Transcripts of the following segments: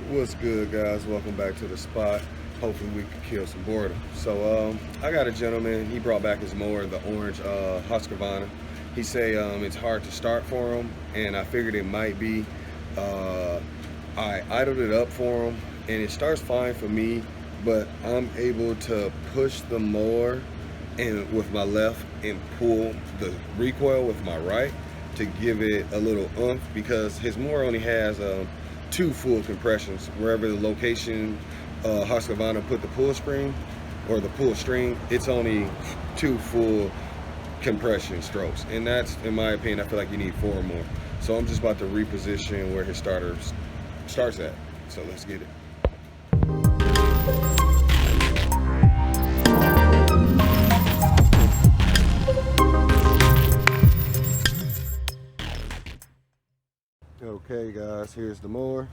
What's good, guys? Welcome back to the spot. Hopefully we can kill some boredom. So I got a gentleman, he brought back his mower, the orange Husqvarna. He say it's hard to start for him, and I figured it might be. I idled it up for him, and it starts fine for me, but I'm able to push the mower and with my left and pull the recoil with my right to give it a little oomph, because his mower only has 2 full compressions. Wherever the location Husqvarna put the pull string or the pull string, it's only 2 full compression strokes, and that's, in my opinion, I feel like you need 4 more. So I'm just about to reposition where his starter starts at. So let's get it. Okay guys, here's the mower.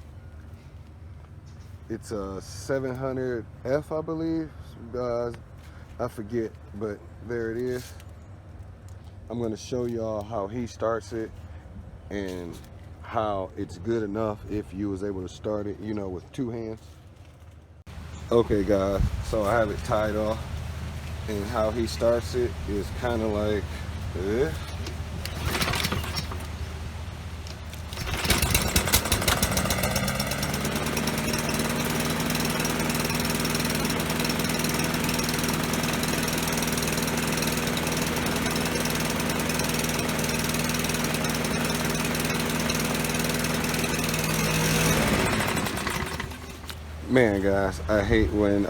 It's a 700F, I believe. I forget, but there it is. I'm gonna show y'all how he starts it and how it's good enough if you was able to start it, you know, with 2 hands. Okay guys, so I have it tied off, and how he starts it is kind of like this. Man, guys, I hate when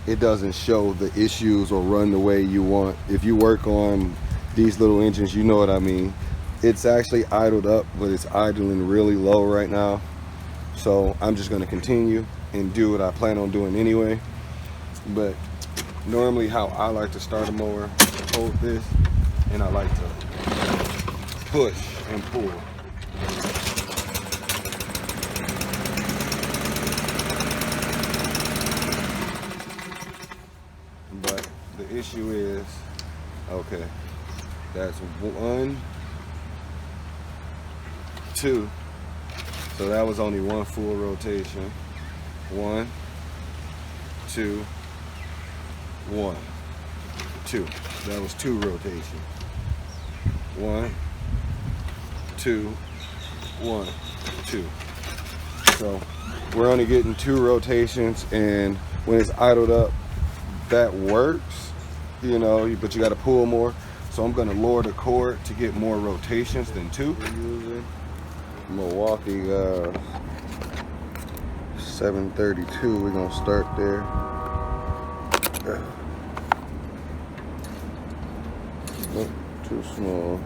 it doesn't show the issues or run the way you want. If you work on these little engines, you know what I mean. It's actually idled up, but it's idling really low right now. So I'm just going to continue and do what I plan on doing anyway. But normally how I like to start a mower, hold this, and I like to push and pull. The issue is, okay, that's 1, 2, so that was only 1 full rotation. 1, 2, 1, 2. That was 2 rotations. 1, 2, 1, 2. So we're only getting 2 rotations, and when it's idled up, that works, you know, but you got to pull more. So I'm going to lower the cord to get more rotations than 2. We're using Milwaukee 732. We're going to start there. Oh, too small.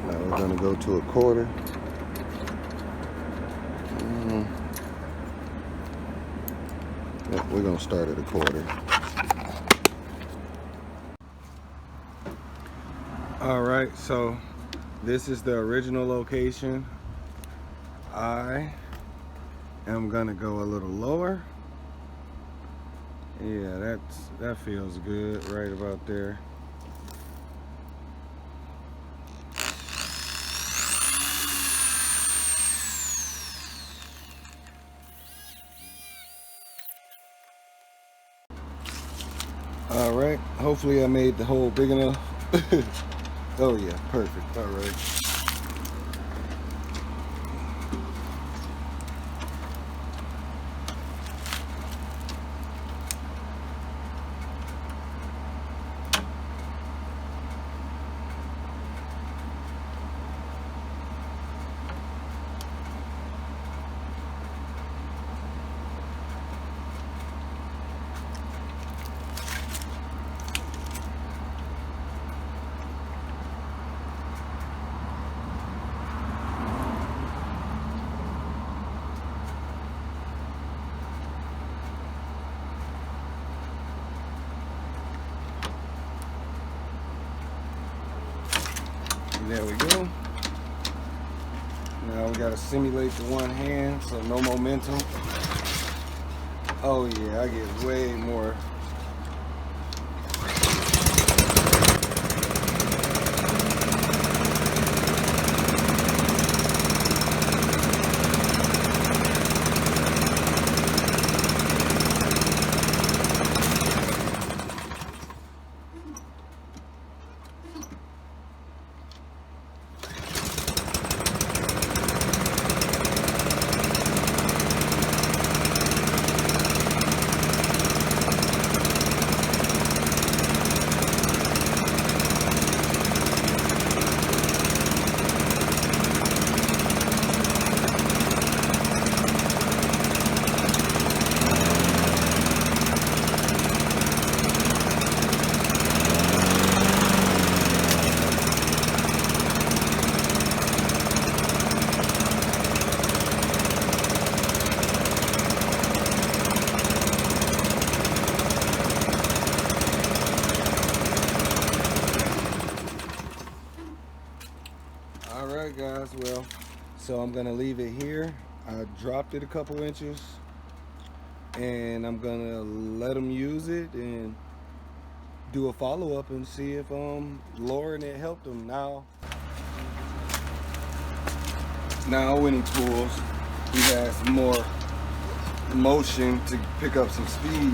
Now we're going to go to a 1/4. We're gonna start at a 1/4. All right, so this is the original location. I am gonna go a little lower. Yeah, that feels good right about there. All right, hopefully I made the hole big enough. Oh yeah, perfect. All right. There we go. Now we gotta simulate the 1 hand, so no momentum. Oh yeah, I get way more. right, guys, well, so I'm gonna leave it here. I dropped it a couple inches, and I'm gonna let them use it and do a follow-up and see if lowering it helped them. Now when he pulls, he has more motion to pick up some speed.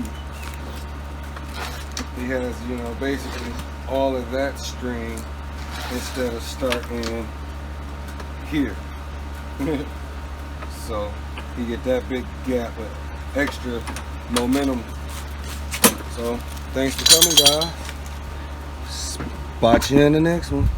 He has, you know, basically all of that string instead of starting here. So you get that big gap of extra momentum. So thanks for coming, guys. Spot you in the next one.